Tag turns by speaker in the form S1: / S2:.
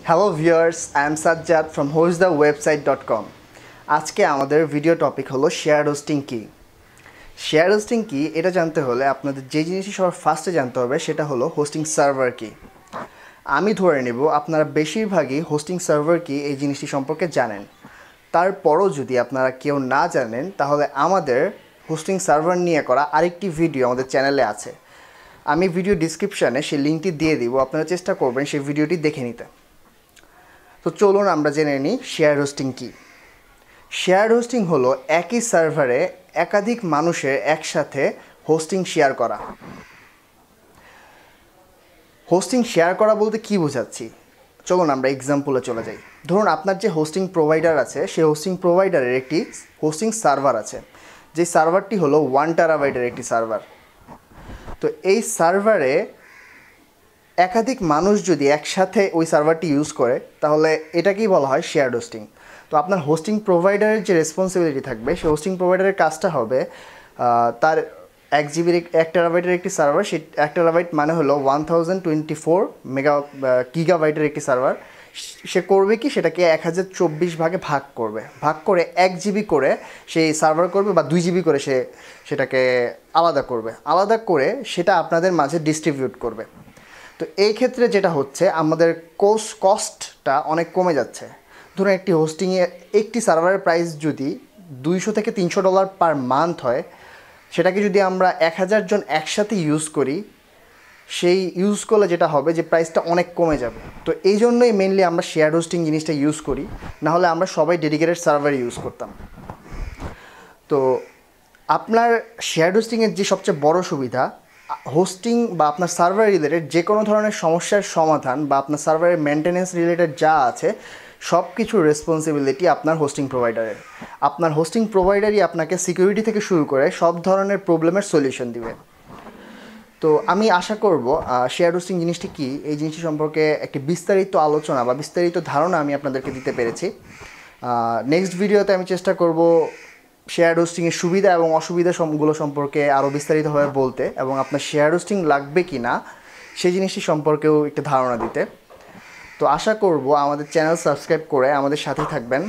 S1: Hello viewers, I am Sajjad from hostthewebsite.com। আজকে আমাদের video topic হলো শেয়ার হোস্টিং কি। শেয়ার হোস্টিং কি এটা জানতে হলে আপনাদের যে জিনিসটি সবার ফার্স্টে জানতে হবে সেটা হলো হোস্টিং সার্ভার কি। আমি ধরে নেব আপনারা বেশিরভাগই হোস্টিং সার্ভার কি এই জিনিসটি সম্পর্কে জানেন। তারপরও যদি আপনারা কেউ না জানেন তাহলে আমাদের হোস্টিং সার্ভার নিয়ে করা আরেকটি ভিডিও আমাদের চ্যানেলে আছে। আমি ভিডিও ডিসক্রিপশানে সেই লিঙ্কটি দিয়ে দিব, আপনারা চেষ্টা করবেন সেই ভিডিওটি দেখে নিতে। তো চলুন আমরা জেনে নিই শেয়ার হোস্টিং কি। শেয়ার হোস্টিং হলো একই সার্ভারে একাধিক মানুষের একসাথে হোস্টিং শেয়ার করা। হোস্টিং শেয়ার করা বলতে কি বোঝাচ্ছি, চলুন আমরা এক্সাম্পলে চলে যাই। ধরুন আপনার যে হোস্টিং প্রোভাইডার আছে সেই হোস্টিং প্রোভাইডারের একটি হোস্টিং সার্ভার আছে, যে সার্ভারটি হলো 1 টেরাবাইটের একটি সার্ভার। তো এই সার্ভারে একাধিক মানুষ যদি একসাথে ওই সার্ভারটি ইউজ করে তাহলে এটাকেই বলা হয় শেয়ার হোস্টিং। তো আপনার হোস্টিং প্রোভাইডারের যে রেসপন্সিবিলিটি থাকবে সেই হোস্টিং প্রোভাইডারের কাজটা হবে তার 1 জিবির 1 টেরাবাইটের একটি সার্ভার, সেই 1 টেরাবাইট মানে হলো 1024 গিগাবাইটের একটি সার্ভার। সে করবে কি, সেটাকে 1024 ভাগে ভাগ করে 1 জিবি করে সেই সার্ভার করবে, বা 2 জিবি করে সেটাকে আলাদা করে সেটা আপনাদের মাঝে ডিস্ট্রিবিউট করবে। তো এই ক্ষেত্রে যেটা হচ্ছে, আমাদের কস্টটা অনেক কমে যাচ্ছে। ধরুন একটি হোস্টিংয়ে একটি সার্ভারের প্রাইস যদি $200 থেকে $300 পার মান্থ হয়, সেটাকে যদি আমরা 1000 জন একসাথে ইউজ করি, সেই ইউজ করলে যেটা হবে যে প্রাইসটা অনেক কমে যাবে। তো এই জন্যই মেনলি আমরা শেয়ার হোস্টিং জিনিসটা ইউজ করি, নাহলে আমরা সবাই ডেডিকেটেড সার্ভার ইউজ করতাম। তো আপনার শেয়ার হোস্টিংয়ের যে সবচেয়ে বড় সুবিধা, হোস্টিং বা আপনার সার্ভার রিলেটেড যে কোনো ধরনের সমস্যার সমাধান বা আপনার সার্ভারের মেনটেন্যান্স রিলেটেড যা আছে সব কিছুর রেসপন্সিবিলিটি আপনার হোস্টিং প্রোভাইডারের। আপনার হোস্টিং প্রোভাইডারই আপনাকে সিকিউরিটি থেকে শুরু করে সব ধরনের প্রবলেমের সলিউশন দিবে। তো আমি আশা করব শেয়ার হোস্টিং জিনিসটি কী এই জিনিসটি সম্পর্কে একটি বিস্তারিত আলোচনা বা বিস্তারিত ধারণা আমি আপনাদেরকে দিতে পেরেছি। নেক্সট ভিডিওতে আমি চেষ্টা করব শেয়ার হোস্টিংয়ের সুবিধা এবং অসুবিধাগুলো সম্পর্কে আরও বিস্তারিতভাবে বলতে, এবং আপনার শেয়ার হোস্টিং লাগবে কি না সেই জিনিসটি সম্পর্কেও একটু ধারণা দিতে। তো আশা করব আমাদের চ্যানেল সাবস্ক্রাইব করে আমাদের সাথেই থাকবেন।